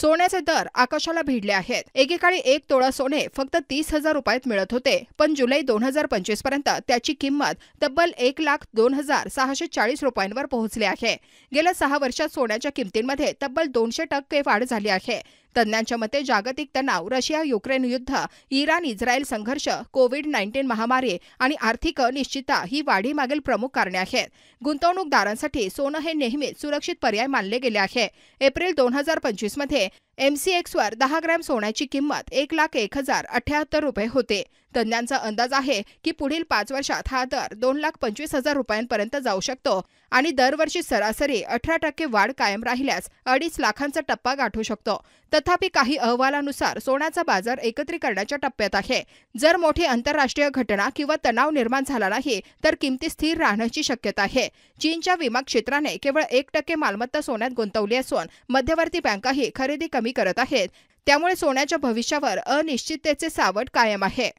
सोन्याचे दर आकाशाला भिडले आहेत। एकेकाळी 1 तोळा सोने फक्त 30,000 रुपयात मिळत होते, पण जुलै 2025 पर्यंत त्याची किंमत तब्बल 1,02,640 रुपयांवर पोहोचली आहे। गेल्या 6 वर्षात सोन्याच्या किमतींमध्ये तब्बल 200% वाढ झाली आहे। तज्ञांच्या मते जागतिक तणाव, रशिया-युक्रेन युद्ध, इराण-इस्रायल संघर्ष, कोविड-19 महामारी आणि आर्थिक अनिश्चितता ही वाढीमागील प्रमुख कारणे आहेत। गुंतवणूकदारांसाठी सोनं हे नेहमीच सुरक्षित पर्याय मानले गेले आहे। एप्रिल 2025 मध्ये MCX वर 10 ग्रॅम सोन्याची किंमत 1,01,078 रुपये होते। तज्ञांचा अंदाज आहे की पुढील 5 वर्षात हा दर 2,25,000 रुपयांपर्यंत जाऊ शकतो आणि दरवर्षी सरासरी 18% वाढ कायम राहिल्यास 2.5 लाखांचा टप्पा गाठू शकतो। तथापि काही अहवालानुसार सोन्याचा बाजार एकत्रीकरणाच्या टप्प्यात आहे। जर मोठी आंतरराष्ट्रीय घटना किंवा तणाव निर्माण झाला नाही तर किमती स्थिर राहण्याची शक्यता आहे। चीनच्या विमा क्षेत्राने केवळ 1% मालमत्ता सोन्यात गुंतवली असून मध्यवर्ती बँकाही खरेदी कमी करत आहेत। त्यामुळे सोन्याच्या भविष्यावर अनिश्चिततेचे सावट कायम आहे।